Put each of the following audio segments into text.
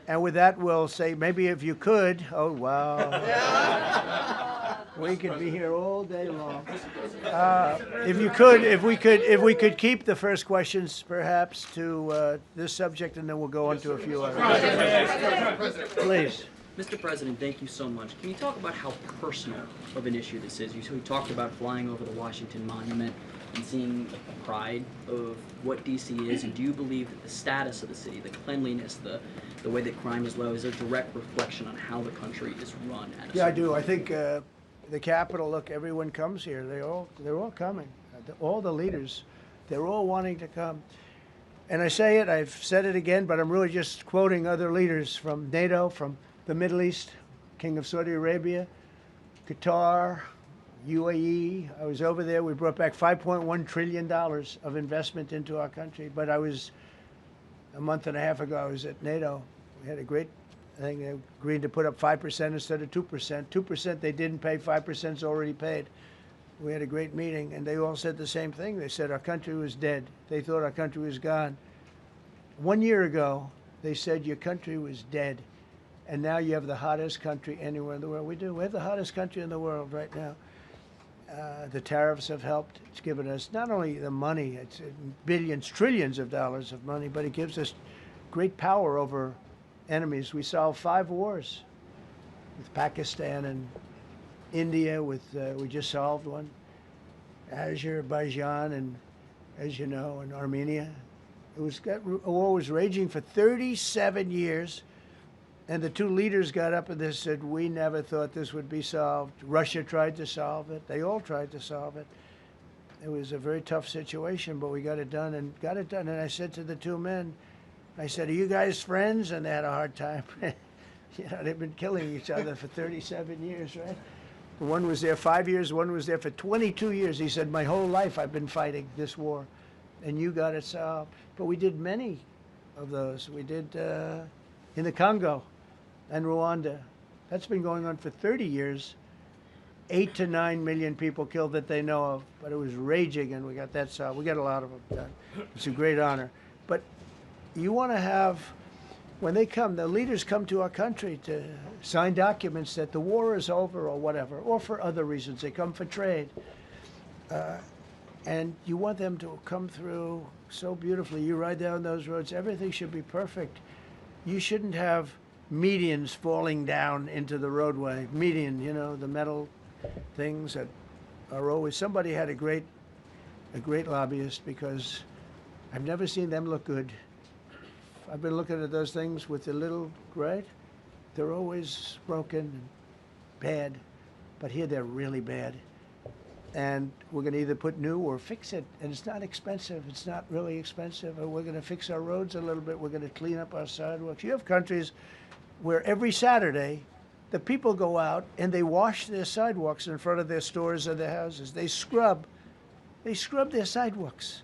And with that, we'll say maybe if you could. Oh wow. We could be here all day long. If you could, if we could keep the first questions perhaps to this subject, and then we'll go on to a few others. Please. Mr. President, thank you so much. Can you talk about how personal of an issue this is? You talked about flying over the Washington Monument and seeing the pride of what D.C. is, and do you believe that the status of the city, the cleanliness, the way that crime is low, is a direct reflection on how the country is run? Yeah, I do. I think the Capitol, look, everyone comes here. They're all coming. All the leaders, they're all wanting to come. And I say it, I've said it again, but I'm really just quoting other leaders from NATO, from the Middle East, King of Saudi Arabia, Qatar, UAE. I was over there. We brought back $5.1 trillion of investment into our country. But I was, a month and a half ago, I was at NATO. We had a great thing. They agreed to put up 5% instead of 2%. 2% they didn't pay, 5% is already paid. We had a great meeting, and they all said the same thing. They said our country was dead. They thought our country was gone. 1 year ago, they said your country was dead. And now you have the hottest country anywhere in the world. We do. We have the hottest country in the world right now. The tariffs have helped. It's given us not only the money, it's billions, trillions of dollars of money, but it gives us great power over enemies. We solved 5 wars with Pakistan and India. We just solved one. Azerbaijan and, as you know, and Armenia. War was raging for 37 years. And the 2 leaders got up and they said, we never thought this would be solved. Russia tried to solve it. They all tried to solve it. It was a very tough situation, but we got it done and got it done. And I said to the 2 men, I said, are you guys friends? And they had a hard time. You know, they've been killing each other for 37 years, right? One was there 5 years, one was there for 22 years. He said, my whole life I've been fighting this war, and you got it solved. But we did many of those. We did in the Congo and Rwanda. That's been going on for 30 years. 8 to 9 million people killed that they know of, but it was raging, and we got that solved. We got a lot of them done. It's a great honor. But you want to have, when they come, the leaders come to our country to sign documents that the war is over or whatever, or for other reasons. They come for trade. And you want them to come through so beautifully. You ride down those roads, everything should be perfect. You shouldn't have medians falling down into the roadway. Median, you know, the metal things that are always, somebody had a great lobbyist, because I've never seen them look good. I've been looking at those things with the little, right? They're always broken and bad, but here they're really bad. And we're going to either put new or fix it, and it's not expensive. It's not really expensive. We're going to fix our roads a little bit. We're going to clean up our sidewalks. You have countries where every Saturday the people go out and they wash their sidewalks in front of their stores or their houses. They scrub their sidewalks.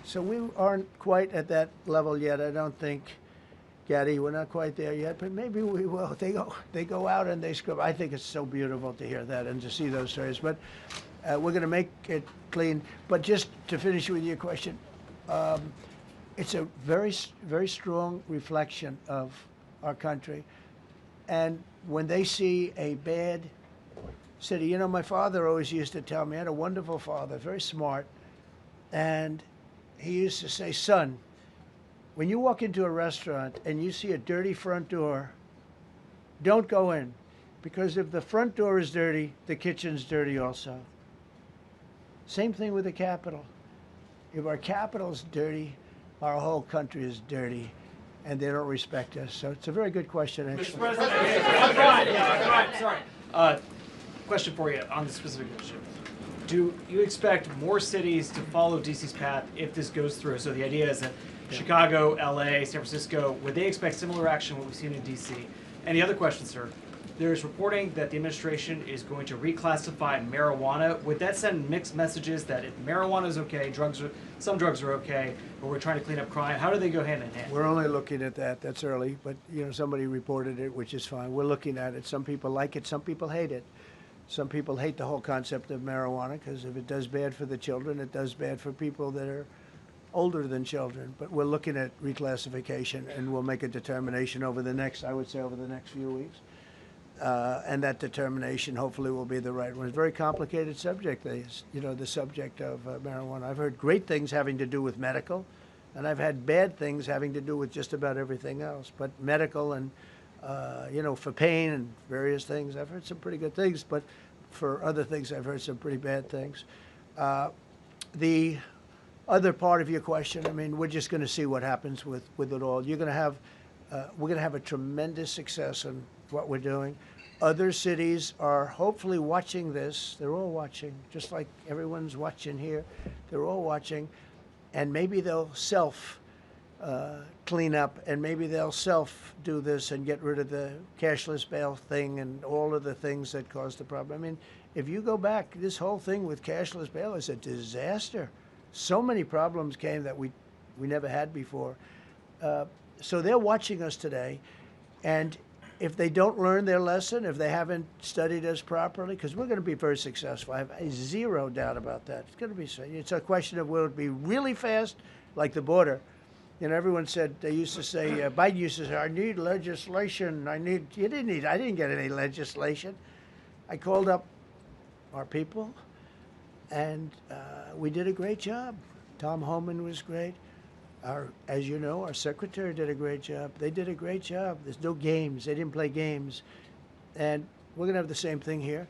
So we aren't quite at that level yet, I don't think, Gaddy. We're not quite there yet, but maybe we will. They go out and they scrub. I think it's so beautiful to hear that and to see those stories. But we're going to make it clean. But just to finish with your question, it's a very, very strong reflection of our country. And when they see a bad city, you know, my father always used to tell me, I had a wonderful father, very smart, and he used to say, son, when you walk into a restaurant and you see a dirty front door, don't go in, because if the front door is dirty, the kitchen's dirty also. Same thing with the Capitol. If our Capitol's dirty, our whole country is dirty, and they don't respect us. So it's a very good question, actually. Mr. President, sorry. Question for you on the specific issue. Do you expect more cities to follow DC's path if this goes through? So the idea is that Chicago, LA, San Francisco, would they expect similar action what we've seen in DC? And the other question, sir, there's reporting that the administration is going to reclassify marijuana. Would that send mixed messages that if marijuana is okay, some drugs are okay, but we're trying to clean up crime? How do they go hand in hand? We're only looking at that. That's early, but you know, somebody reported it, which is fine. We're looking at it. Some people like it, some people hate it. Some people hate the whole concept of marijuana because if it does bad for the children, it does bad for people that are older than children. But we're looking at reclassification, and we'll make a determination over the next, I would say, over the next few weeks. And that determination hopefully will be the right one. It's a very complicated subject, the subject of marijuana. I've heard great things having to do with medical, and I've had bad things having to do with just about everything else. But medical and, for pain and various things, I've heard some pretty good things. But for other things, I've heard some pretty bad things. The other part of your question, I mean, we're just going to see what happens with it all. We're going to have a tremendous success in what we're doing. Other cities are hopefully watching this. They're all watching, just like everyone's watching here. They're all watching, and maybe they'll clean up, and maybe they'll do this and get rid of the cashless bail thing and all of the things that caused the problem. I mean, if you go back, this whole thing with cashless bail is a disaster. So many problems came that we never had before. So they're watching us today, and if they don't learn their lesson, if they haven't studied us properly, because we're going to be very successful. I have zero doubt about that. It's going to be. It's a question of will it be really fast, like the border. Everyone said, they used to say, Biden used to say, I need legislation. I didn't get any legislation. I called up our people, and we did a great job. Tom Homan was great. As you know, our secretary did a great job. They did a great job. There's no games. They didn't play games. And we're going to have the same thing here.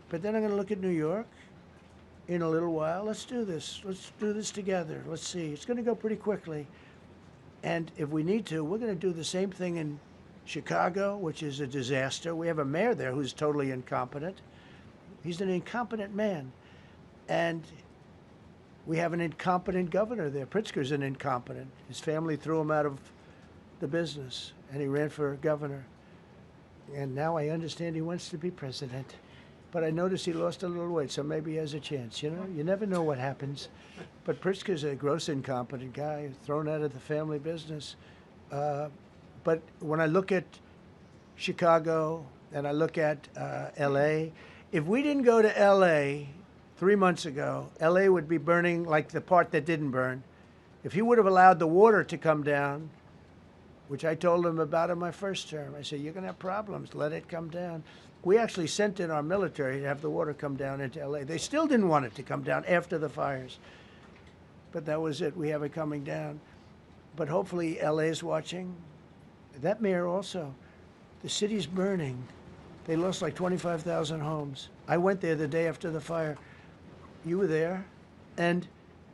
But then I'm going to look at New York in a little while. Let's do this. Let's do this together. Let's see. It's going to go pretty quickly. And if we need to, we're going to do the same thing in Chicago, which is a disaster. We have a mayor there who's totally incompetent. He's an incompetent man. And we have an incompetent governor there. Pritzker's an incompetent. His family threw him out of the business, and he ran for governor. And now I understand he wants to be president. But I noticed he lost a little weight, so maybe he has a chance. You never know what happens. But Pritzker's a gross incompetent guy, thrown out of the family business. But when I look at Chicago and I look at L.A., if we didn't go to L.A. 3 months ago, L.A. would be burning like the part that didn't burn. If he would have allowed the water to come down, which I told him about in my first term, I said, you're going to have problems. Let it come down. We actually sent in our military to have the water come down into L.A. They still didn't want it to come down after the fires. But that was it. We have it coming down. But hopefully L.A. is watching. That mayor also. The city's burning. They lost like 25,000 homes. I went there the day after the fire. You were there. And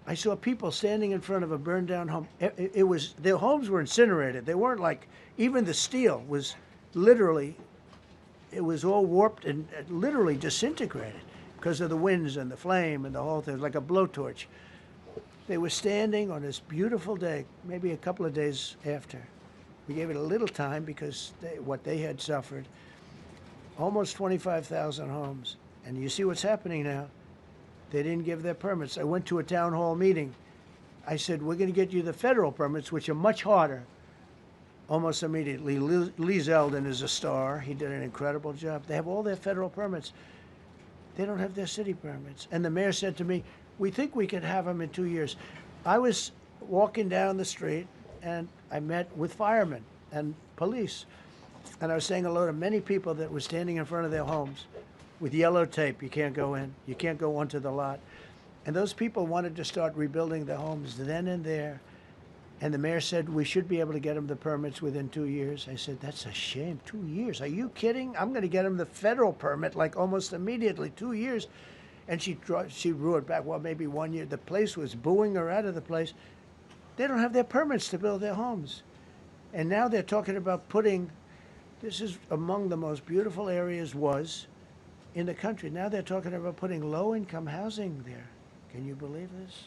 I saw people standing in front of a burned down home. Their homes were incinerated. They weren't like, even the steel was literally, it was all warped and literally disintegrated because of the winds and the flame and the whole thing, like a blowtorch. They were standing on this beautiful day, maybe a couple of days after. We gave it a little time because what they had suffered. Almost 25,000 homes. And you see what's happening now. They didn't give their permits. I went to a town hall meeting. I said, we're going to get you the federal permits, which are much harder. Almost immediately. Lee Zeldin is a star. He did an incredible job. They have all their federal permits. They don't have their city permits. And the mayor said to me, we think we could have them in 2 years. I was walking down the street, and I met with firemen and police. And I was saying hello to many people that were standing in front of their homes with yellow tape. You can't go in. You can't go onto the lot. And those people wanted to start rebuilding their homes then and there. And the mayor said, we should be able to get them the permits within 2 years. I said, that's a shame. 2 years? Are you kidding? I'm going to get them the federal permit like almost immediately. 2 years. And she drew it back. Well, maybe 1 year. The place was booing her out of the place. They don't have their permits to build their homes. And now they're talking about putting, this is among the most beautiful areas in the country. Now they're talking about putting low-income housing there. Can you believe this?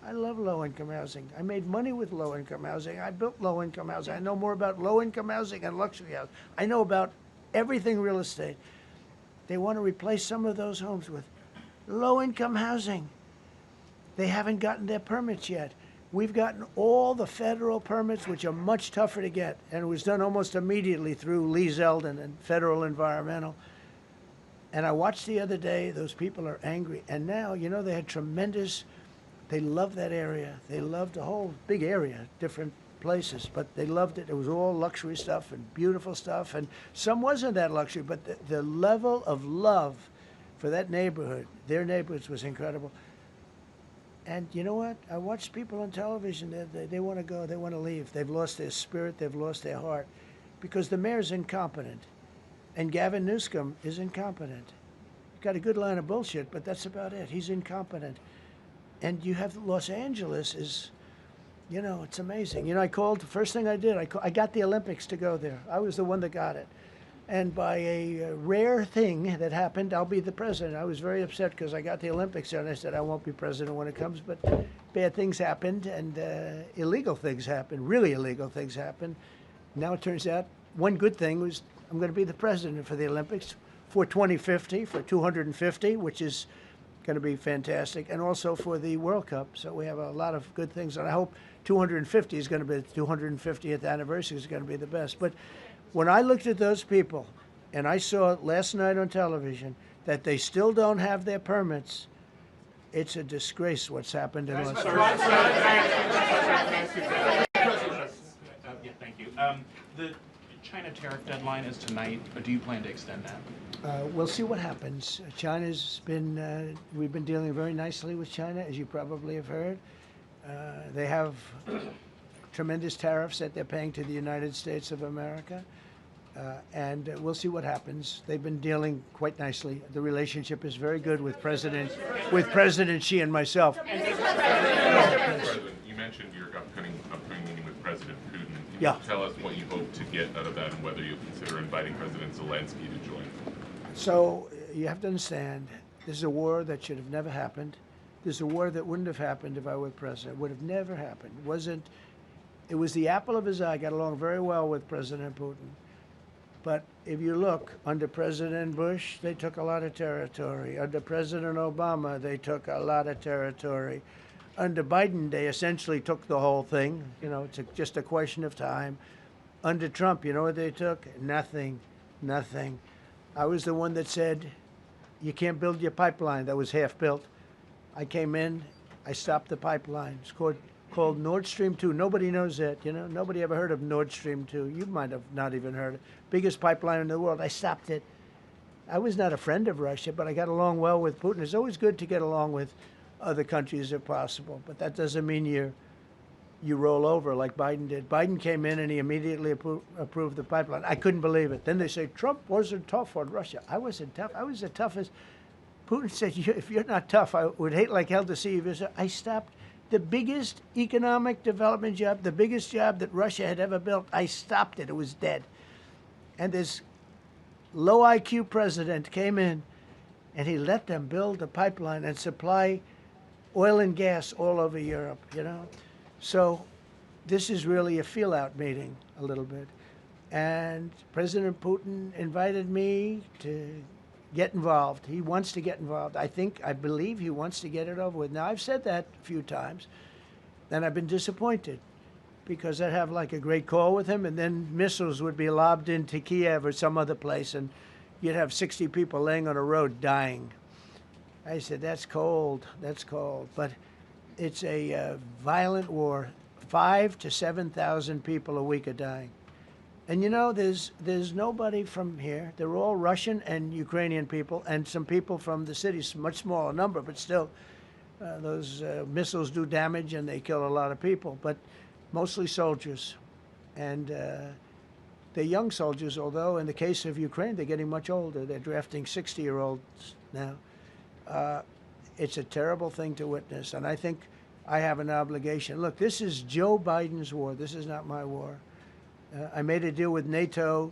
I love low-income housing. I made money with low-income housing. I built low-income housing. I know more about low-income housing and luxury housing. I know about everything real estate. They want to replace some of those homes with low-income housing. They haven't gotten their permits yet. We've gotten all the federal permits, which are much tougher to get, and it was done almost immediately through Lee Zeldin and Federal Environmental. And I watched the other day, those people are angry. And now, they had tremendous They loved that area. They loved the whole big area, different places, but they loved it. It was all luxury stuff and beautiful stuff, and some wasn't that luxury, but the level of love for that neighborhood, their neighborhoods, was incredible. And you know what? I watch people on television, they want to go, they want to leave. They've lost their spirit, they've lost their heart, because the mayor's incompetent, and Gavin Newsom is incompetent. Got a good line of bullshit, but that's about it. He's incompetent. And you have Los Angeles is, you know, it's amazing. You know, I called, the first thing I did, I got the Olympics to go there. I was the one that got it. And by a rare thing that happened, I'll be the president. I was very upset because I got the Olympics there, and I said I won't be president when it comes. But bad things happened, and illegal things happened, really illegal things happened. Now it turns out one good thing was I'm going to be the president for the Olympics for 2050, for 250, which is going to be fantastic, and also for the World Cup. So we have a lot of good things, and I hope 250 is going to be the 250th anniversary is going to be the best. But when I looked at those people, and I saw last night on television that they still don't have their permits, it's a disgrace what's happened in Los Angeles. Yeah, thank you. The China tariff deadline is tonight. Do you plan to extend that? We'll see what happens. China's been, we've been dealing very nicely with China, as you probably have heard. They have tremendous tariffs that they're paying to the United States of America. And we'll see what happens. They've been dealing quite nicely. The relationship is very good with President Xi and myself. President, you mentioned your upcoming meeting with President Putin. Can Yeah. you tell us what you hope to get out of that and whether you'll consider inviting President Zelensky to join? So you have to understand, this is a war that should have never happened. This is a war that wouldn't have happened if I were president. It would have never happened. It was the apple of his eye. I got along very well with President Putin. But if you look, under President Bush, they took a lot of territory. Under President Obama, they took a lot of territory. Under Biden, they essentially took the whole thing. You know, it's just a question of time. Under Trump, you know what they took? Nothing, nothing. I was the one that said, you can't build your pipeline. That was half built. I came in, I stopped the pipeline. It's called Nord Stream 2. Nobody knows that, you know. Nobody ever heard of Nord Stream 2. You might have not even heard it. Biggest pipeline in the world. I stopped it. I was not a friend of Russia, but I got along well with Putin. It's always good to get along with other countries if possible, but that doesn't mean you roll over like Biden did. Biden came in and he immediately approved the pipeline. I couldn't believe it. Then they say Trump wasn't tough on Russia. I wasn't tough. I was the toughest. Putin said, if you're not tough, I would hate like hell to see you visit. I stopped the biggest economic development job, the biggest job that Russia had ever built. I stopped it. It was dead. And this low IQ president came in and he let them build a pipeline and supply oil and gas all over Europe, you know. So this is really a feel-out meeting a little bit. And President Putin invited me to get involved. He wants to get involved. I believe he wants to get it over with. Now, I've said that a few times, and I've been disappointed because I'd have like a great call with him, and then missiles would be lobbed into Kiev or some other place, and you'd have 60 people laying on a road dying. I said, that's cold, that's cold. But it's a violent war. 5,000 to 7,000 people a week are dying. And you know, there's nobody from here. They're all Russian and Ukrainian people, and some people from the cities, much smaller number, but still, those missiles do damage and they kill a lot of people, but mostly soldiers. And they're young soldiers, although in the case of Ukraine, they're getting much older. They're drafting 60-year-olds now. It's a terrible thing to witness, and I think I have an obligation. Look, this is Joe Biden's war. This is not my war. I made a deal with NATO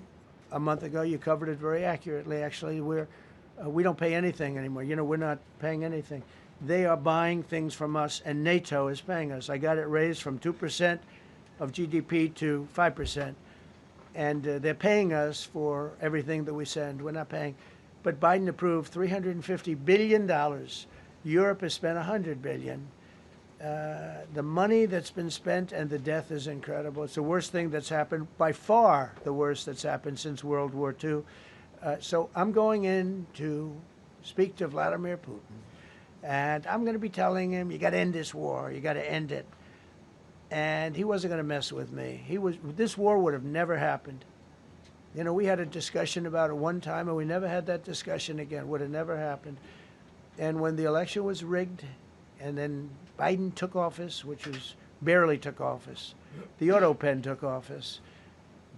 a month ago. You covered it very accurately, actually. We don't pay anything anymore. You know, we're not paying anything. They are buying things from us, and NATO is paying us. I got it raised from 2% of GDP to 5%. And they're paying us for everything that we send. We're not paying. But Biden approved $350 billion. Europe has spent $100 billion. The money that's been spent and the death is incredible. It's the worst thing that's happened, by far the worst that's happened since World War II. So I'm going in to speak to Vladimir Putin And I'm going to be telling him, you got to end this war. You got to end it. And he wasn't going to mess with me. This war would have never happened. You know, we had a discussion about it one time, and we never had that discussion again. Would have never happened. And when the election was rigged, and then Biden took office, which was barely took office, the auto pen took office,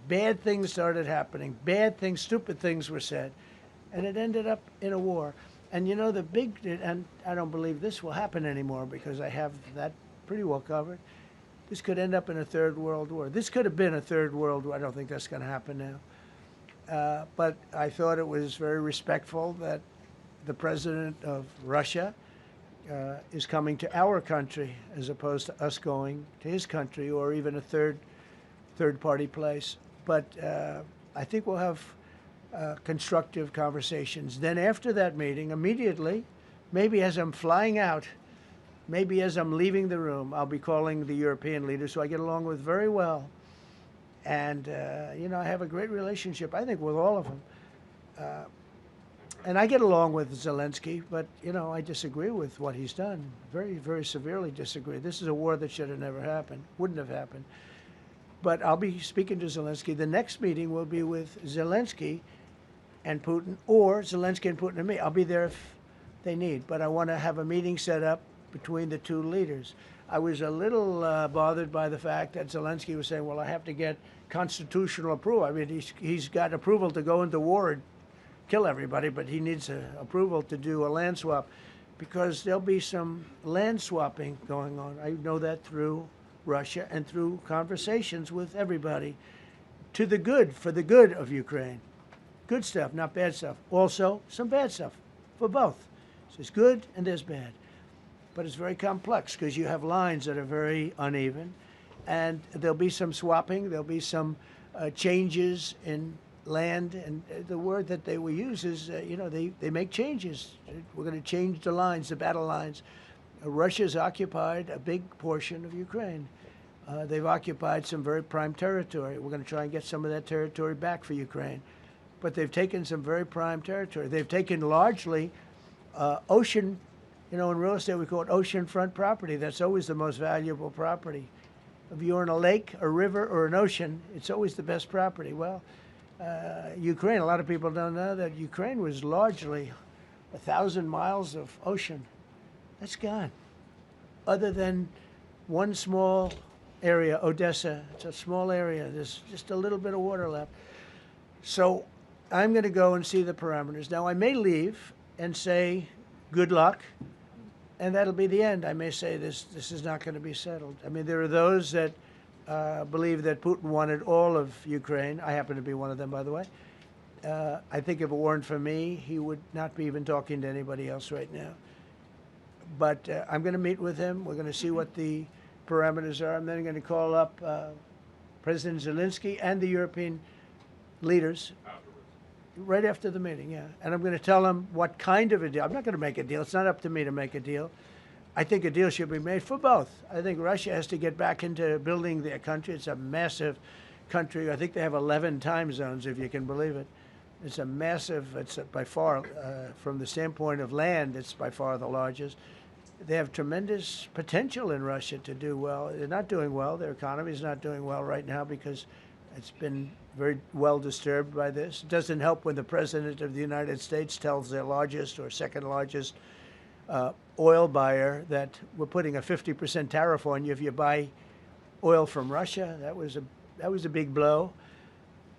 bad things started happening. Bad things, stupid things were said. And it ended up in a war. And you know, and I don't believe this will happen anymore because I have that pretty well covered. This could end up in a third world war. This could have been a third world war. I don't think that's going to happen now. But I thought it was very respectful that the president of Russia is coming to our country as opposed to us going to his country or even a third party place. But I think we'll have constructive conversations. Then after that meeting, immediately, maybe as I'm flying out, maybe as I'm leaving the room, I'll be calling the European leaders who I get along with very well. And, you know, I have a great relationship, I think, with all of them. And I get along with Zelensky, but, you know, I disagree with what he's done. Very, very severely disagree. This is a war that should have never happened, wouldn't have happened. But I'll be speaking to Zelensky. The next meeting will be with Zelensky and Putin, or Zelensky and Putin and me. I'll be there if they need. But I want to have a meeting set up between the two leaders. I was a little bothered by the fact that Zelensky was saying, well, I have to get constitutional approval. I mean, he's got approval to go into war and kill everybody, but he needs approval to do a land swap because there'll be some land swapping going on. I know that through Russia and through conversations with everybody to the good, for the good of Ukraine. Good stuff, not bad stuff. Also, some bad stuff for both. So there's good and there's bad. But it's very complex because you have lines that are very uneven. And there'll be some swapping. There'll be some changes in land. And the word that they will use is, you know, they make changes. We're going to change the lines, the battle lines. Russia's occupied a big portion of Ukraine. They've occupied some very prime territory. We're going to try and get some of that territory back for Ukraine. But they've taken some very prime territory. They've taken largely ocean, you know, in real estate we call it oceanfront property. That's always the most valuable property. If you're in a lake, a river, or an ocean, it's always the best property. Well, Ukraine, a lot of people don't know that Ukraine was largely 1,000 miles of ocean. That's gone. Other than one small area, Odessa, it's a small area. There's just a little bit of water left. So I'm going to go and see the parameters. Now, I may leave and say, good luck, and that'll be the end. I may say this is not going to be settled. I mean, there are those that believe that Putin wanted all of Ukraine. I happen to be one of them, by the way. I think if it weren't for me, he would not be even talking to anybody else right now. But I'm going to meet with him. We're going to see what the parameters are. I'm then going to call up President Zelensky and the European leaders right after the meeting, yeah. And I'm going to tell them what kind of a deal. I'm not going to make a deal. It's not up to me to make a deal. I think a deal should be made for both. I think Russia has to get back into building their country. It's a massive country. I think they have 11 time zones, if you can believe it. It's a massive, it's by far, from the standpoint of land, it's by far the largest. They have tremendous potential in Russia to do well. They're not doing well. Their economy is not doing well right now because it's been very well disturbed by this. It doesn't help when the President of the United States tells their largest or second largest oil buyer that we're putting a 50% tariff on you if you buy oil from Russia. That was a big blow.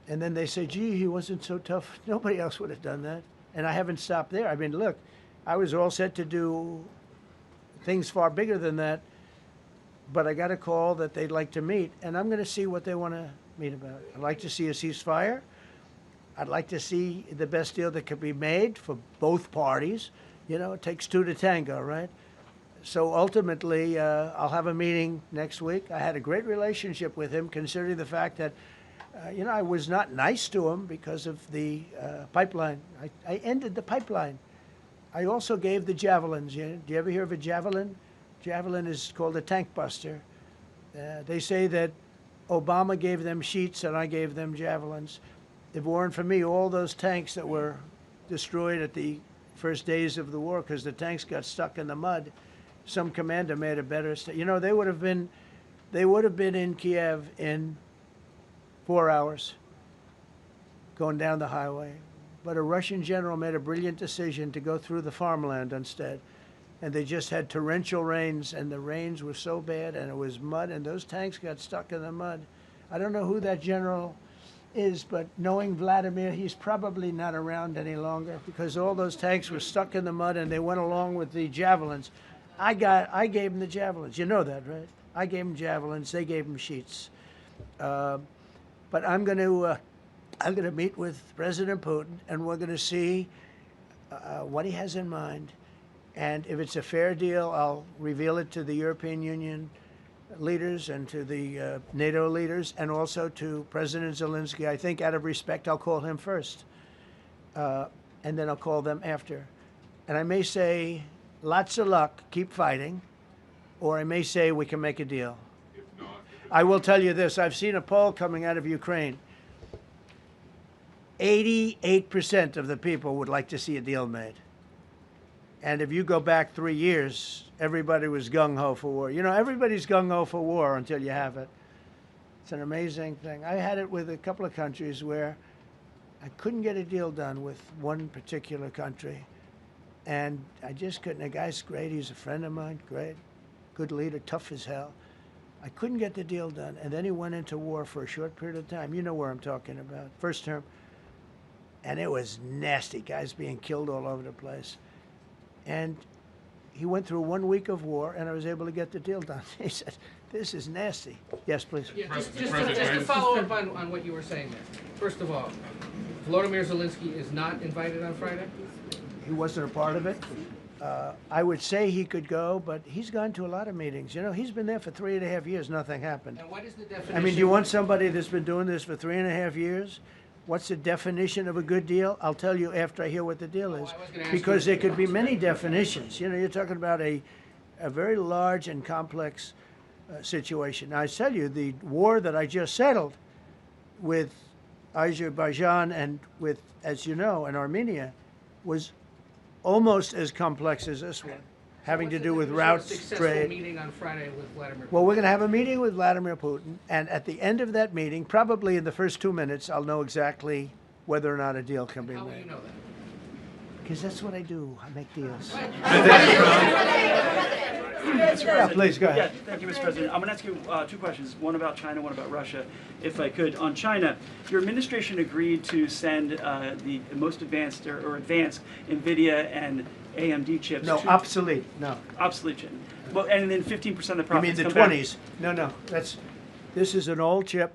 And then they say, gee, he wasn't so tough. Nobody else would have done that. And I haven't stopped there. I mean, look, I was all set to do things far bigger than that, but I got a call that they'd like to meet, and I'm going to see what they want to meet about. I'd like to see a ceasefire. I'd like to see the best deal that could be made for both parties. You know, it takes two to tango, right? So ultimately, I'll have a meeting next week. I had a great relationship with him, considering the fact that, you know, I was not nice to him because of the pipeline. I ended the pipeline. I also gave the javelins. Do you ever hear of a javelin? Javelin is called a tank buster. They say that Obama gave them sheets and I gave them javelins. If it weren't for me, all those tanks that were destroyed at the first days of the war because the tanks got stuck in the mud. Some commander made a better. You know, they would have been in Kiev in 4 hours, going down the highway. But a Russian general made a brilliant decision to go through the farmland instead. And they just had torrential rains, and the rains were so bad, and it was mud, and those tanks got stuck in the mud. I don't know who that general is, but knowing Vladimir, he's probably not around any longer because all those tanks were stuck in the mud, and they went along with the javelins. I gave them the javelins. You know that, right? I gave them javelins. They gave them sheets. But I'm going to meet with President Putin, and we're going to see what he has in mind. And if it's a fair deal, I'll reveal it to the European Union leaders and to the NATO leaders and also to President Zelensky. I think out of respect, I'll call him first. And then I'll call them after. And I may say, lots of luck, keep fighting. Or I may say, we can make a deal. If not, I will tell you this. I've seen a poll coming out of Ukraine. 88% of the people would like to see a deal made. And if you go back 3 years, everybody was gung-ho for war. You know, everybody's gung-ho for war until you have it. It's an amazing thing. I had it with a couple of countries where I couldn't get a deal done with one particular country. And I just couldn't. The guy's great. He's a friend of mine. Great. Good leader. Tough as hell. I couldn't get the deal done. And then he went into war for a short period of time. You know where I'm talking about. First term. And it was nasty. Guys being killed all over the place. And he went through 1 week of war, and I was able to get the deal done. He said, this is nasty. Yes, please. Yeah, just to follow up on what you were saying there. First of all, Volodymyr Zelensky is not invited on Friday? He wasn't a part of it. I would say he could go, but he's gone to a lot of meetings. You know, he's been there for 3.5 years. Nothing happened. And what is the definition? I mean, do you want somebody that's been doing this for 3.5 years? What's the definition of a good deal? I'll tell you after I hear what the deal is. Because there could be many definitions. You know, you're talking about a very large and complex situation. Now, I tell you, the war that I just settled with Azerbaijan and with, as you know, in Armenia was almost as complex as this one, having to do with routes, trade. Meeting on Friday with Vladimir Putin? Well, we're going to have a meeting with Vladimir Putin, and at the end of that meeting, probably in the first 2 minutes, I'll know exactly whether or not a deal can be How will you made. know that? Because that's what I do. I make deals. Mr. Yeah, please, go ahead. Yeah, thank you, Mr. President. I'm going to ask you 2 questions, one about China, one about Russia, if I could. On China, your administration agreed to send the most advanced or advanced NVIDIA and AMD chips. No, obsolete. No. Obsolete chip. Well, and then 15% of the You profits mean the come back. 20s? No. This is an old chip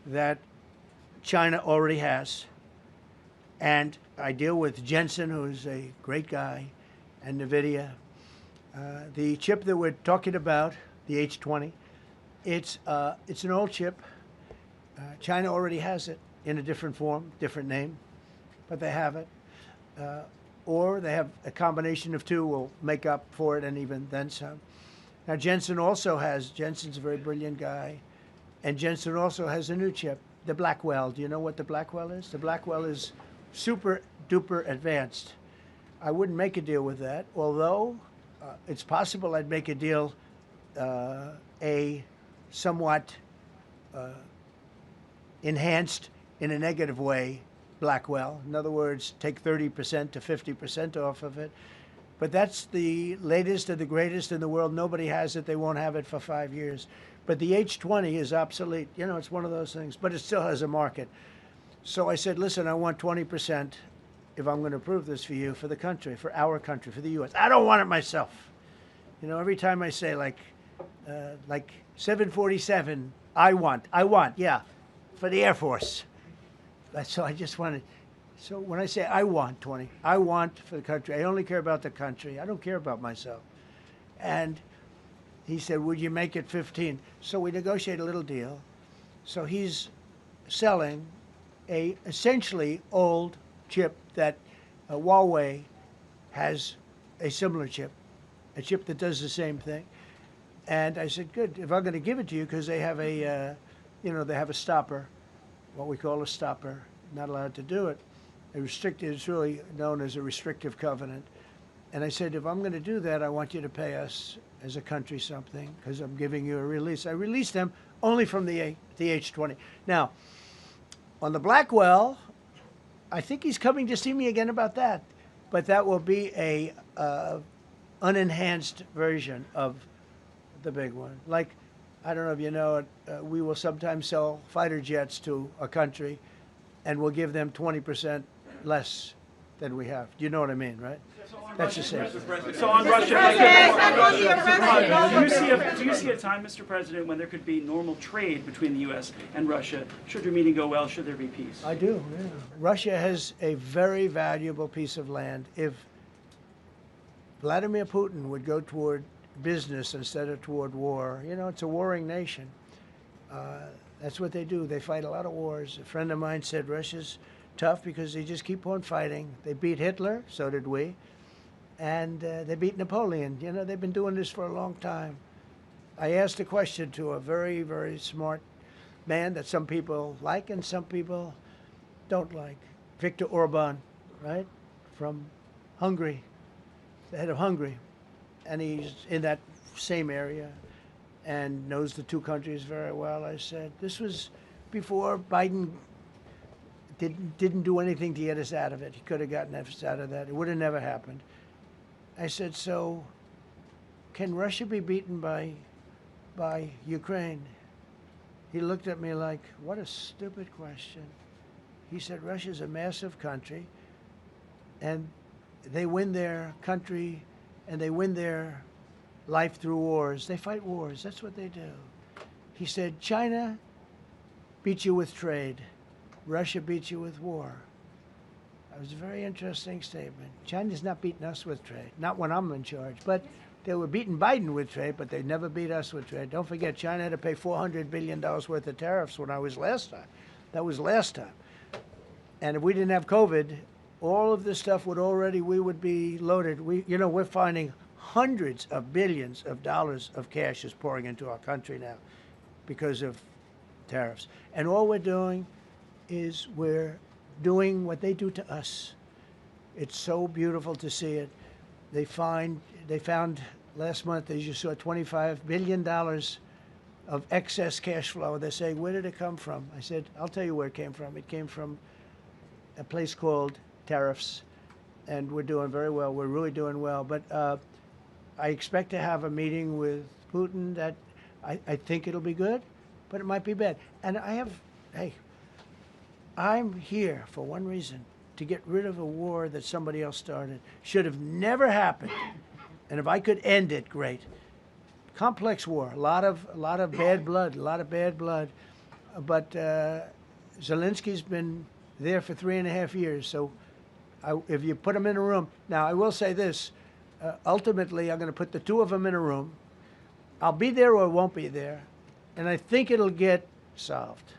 that China already has. And I deal with Jensen, who's a great guy, and NVIDIA. The chip that we're talking about, the H20, it's an old chip. China already has it in a different form, different name, but they have it. Or they have a combination of two will make up for it and even then some. Now Jensen Jensen's a very brilliant guy, and Jensen also has a new chip, the Blackwell. Do you know what the Blackwell is? The Blackwell is super duper advanced. I wouldn't make a deal with that, although it's possible I'd make a deal, a somewhat enhanced in a negative way Blackwell. In other words, take 30% to 50% off of it. But that's the latest and the greatest in the world. Nobody has it. They won't have it for 5 years. But the H20 is obsolete. You know, it's one of those things. But it still has a market. So I said, listen, I want 20% if I'm going to approve this for you, for the country, for our country, for the U.S. I don't want it myself. You know, every time I say like 747, I want, yeah, for the Air Force. So I just wanted, so when I say I want 20, I want for the country. I only care about the country. I don't care about myself. And he said, would you make it 15? So we negotiate a little deal. So he's selling a essentially old chip that Huawei has a similar chip, a chip that does the same thing. And I said, good, if I'm going to give it to you, because they have a, they have a stopper, what we call a stopper, not allowed to do it. It's really known as a restrictive covenant. And I said, if I'm going to do that, I want you to pay us as a country something, because I'm giving you a release. I released them only from the H-20. Now, on the Blackwell, I think he's coming to see me again about that. But that will be a unenhanced version of the big one. Like, I don't know if you know it, we will sometimes sell fighter jets to a country, and we'll give them 20% less than we have. Do you know what I mean, right? That's the same. So on Russia, do you see a time, Mr. President, when there could be normal trade between the U.S. and Russia? Should your meeting go well, should there be peace? I do, yeah. Russia has a very valuable piece of land. If Vladimir Putin would go toward business instead of toward war, you know, it's a warring nation. That's what they do. They fight a lot of wars. A friend of mine said Russia's tough because they just keep on fighting. They beat Hitler, so did we. And they beat Napoleon. You know, they've been doing this for a long time. I asked a question to a very, very smart man that some people like and some people don't like. Viktor Orban, right? From Hungary, the head of Hungary. And he's in that same area and knows the two countries very well. I said, this was before Biden didn't do anything to get us out of it. He could have gotten us out of that. It would have never happened. I said, so can Russia be beaten by Ukraine? He looked at me like, what a stupid question. He said, Russia's a massive country, and they win their country, and they win their life through wars. They fight wars. That's what they do. He said, China beats you with trade. Russia beats you with war. That was a very interesting statement. China's not beating us with trade, not when I'm in charge. But they were beating Biden with trade, but they never beat us with trade. Don't forget, China had to pay $400 billion worth of tariffs when I was last time. That was last time. And if we didn't have COVID, all of this stuff we would be loaded. We're finding hundreds of billions of dollars of cash is pouring into our country now because of tariffs. And all we're doing is we're doing what they do to us. It's so beautiful to see it. They found last month, as you saw, $25 billion of excess cash flow. They're saying, where did it come from? I said, I'll tell you where it came from. It came from a place called tariffs, and we're doing very well. We're really doing well. But I expect to have a meeting with Putin that I think it'll be good, but it might be bad. And I'm here for one reason, to get rid of a war that somebody else started. Should have never happened. And if I could end it, great. Complex war, a lot of bad blood, But Zelensky's been there for 3.5 years. So if you put him in a room, now I will say this, ultimately I'm going to put the two of them in a room. I'll be there or won't be there. And I think it'll get solved.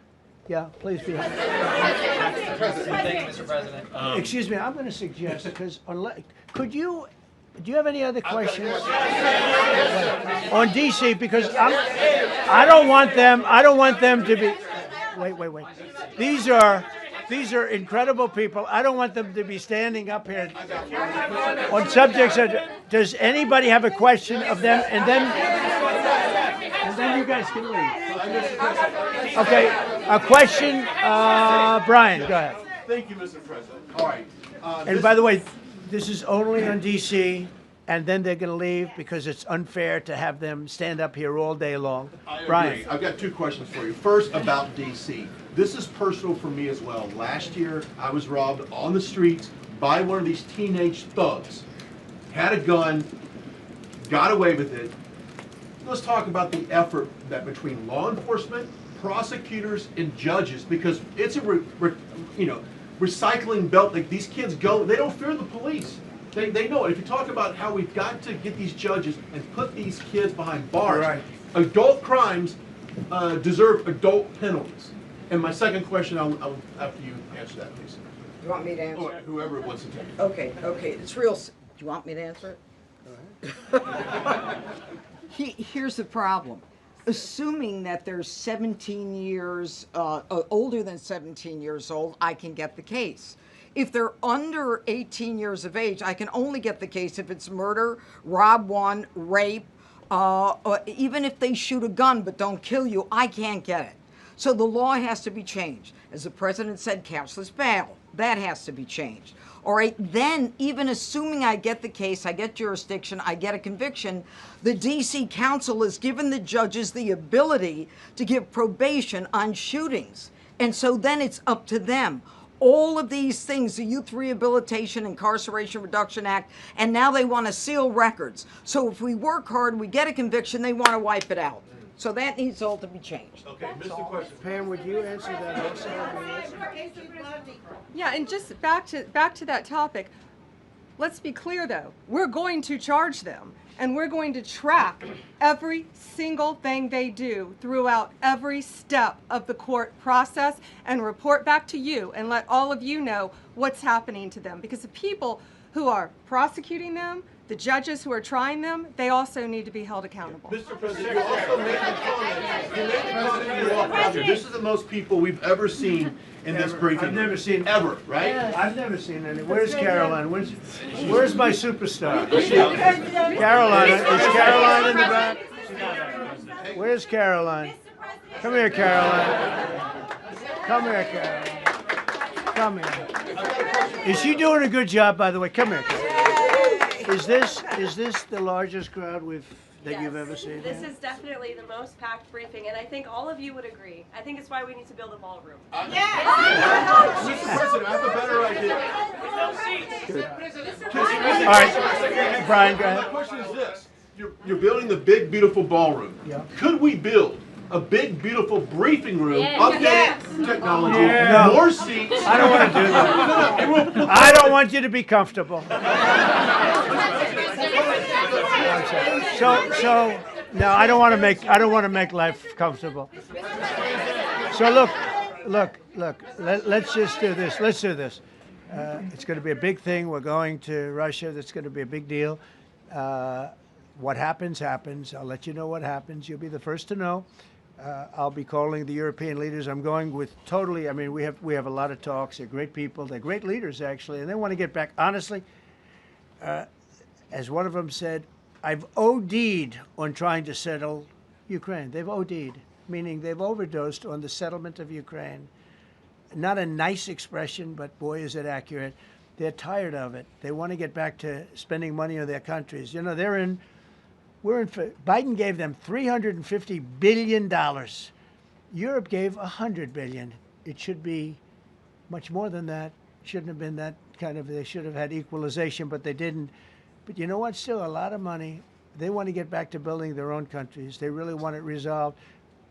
Yeah, please be happy. Thank you, Mr. President. Excuse me, I'm going to suggest, because do you have any other questions on DC? Because I don't want them to be. Wait. These are incredible people. I don't want them to be standing up here on subjects. Does anybody have a question of them? And then you guys can leave. Okay, a question. Brian, go ahead. Thank you, Mr. President. All right. And by the way, this is only on DC, and then they're going to leave because it's unfair to have them stand up here all day long. I agree. Brian. I've got two questions for you. First, about DC. This is personal for me as well. Last year, I was robbed on the streets by one of these teenage thugs. Had a gun, got away with it. Let's talk about the effort that between law enforcement, prosecutors, and judges, because it's a recycling belt. Like, these kids go, they don't fear the police. They know it. If you talk about how we've got to get these judges and put these kids behind bars, Right. Adult crimes deserve adult penalties. And my second question, I'll after you answer that, please. You want me to answer Or it? whoever wants to take it. Okay, it's real. Do you want me to answer it? Here's the problem. Assuming that they're 17 years, older than 17 years old, I can get the case. If they're under 18 years of age, I can only get the case if it's murder, rob one, rape, or even if they shoot a gun but don't kill you, I can't get it. So the law has to be changed. As the president said, counsel's bail. That has to be changed. All right, then even assuming I get the case, I get jurisdiction, I get a conviction, the DC Council has given the judges the ability to give probation on shootings. And so then it's up to them. All of these things, the Youth Rehabilitation Incarceration Reduction Act, and now they want to seal records. So if we work hard, we get a conviction, they want to wipe it out. So that needs all to be changed. Okay, Mr. Question. Pam, would you answer that also? Yeah, and just back to that topic, let's be clear though, we're going to charge them and we're going to track every single thing they do throughout every step of the court process and report back to you and let all of you know what's happening to them, because the people who are prosecuting them, the judges who are trying them, they also need to be held accountable. Mr. President, you also made a comment. You made a comment when you walked out here. This is the most people we've ever seen in this briefing. I've never seen ever, right? I've never seen any. Where's Caroline? Where's my superstar? Caroline. Is Caroline in the back? Where's Caroline? Come here, Caroline. Come here, Caroline. Come here. Is she doing a good job, by the way? Come here, Caroline. Is this the largest crowd that you've ever seen? This is definitely the most packed briefing, and I think all of you would agree. I think it's why we need to build a ballroom. Mr. President, I have a better idea. All right, Brian, go ahead. My question is this. You're building the big, beautiful ballroom. Yeah. Could we build a big, beautiful briefing room, updated technology, No. more seats? I don't want to do that. I don't want you to be comfortable. So no, I don't want to make life comfortable. So look. Let's just do this. Let's do this. It's going to be a big thing. We're going to Russia. That's going to be a big deal. What happens, happens. I'll let you know what happens. You'll be the first to know. I'll be calling the European leaders. I'm going with totally. I mean, we have a lot of talks. They're great people. They're great leaders, actually, and they want to get back. Honestly, as one of them said, I've OD'd on trying to settle Ukraine. They've OD'd, meaning they've overdosed on the settlement of Ukraine. Not a nice expression, but boy, is it accurate. They're tired of it. They want to get back to spending money on their countries. You know, Biden gave them $350 billion. Europe gave $100 billion. It should be much more than that. Shouldn't have been that kind of, they should have had equalization, but they didn't. But you know what? Still a lot of money. They want to get back to building their own countries. They really want it resolved.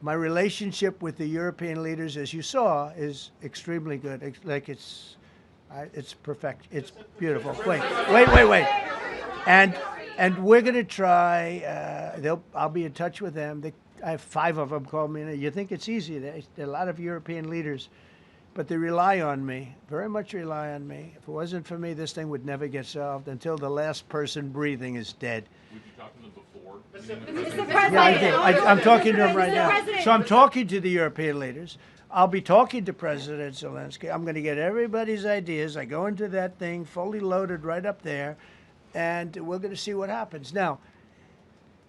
My relationship with the European leaders, as you saw, is extremely good. It's perfect. It's beautiful. Wait. And we're going to try. I'll be in touch with them. I have 5 of them call me. You think it's easy? There are a lot of European leaders, but they rely on me. Very much rely on me. If it wasn't for me, this thing would never get solved until the last person breathing is dead. Would you talk to them before? Mr. President. Yeah, I did. I'm talking to them right now. So I'm talking to the European leaders. I'll be talking to President Zelensky. I'm going to get everybody's ideas. I go into that thing fully loaded right up there, and we're going to see what happens. Now,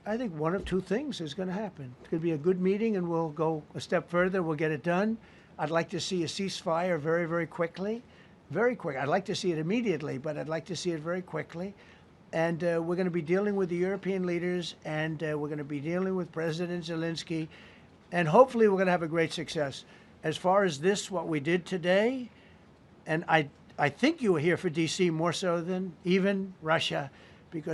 I think one of 2 things is going to happen. It's going to be a good meeting, and we'll go a step further. We'll get it done. I'd like to see a ceasefire very, very quickly. Very quick. I'd like to see it immediately, but I'd like to see it very quickly. And we're going to be dealing with the European leaders, and we're going to be dealing with President Zelensky, and hopefully we're going to have a great success. As far as this, what we did today, and I think you were here for D.C. more so than even Russia, because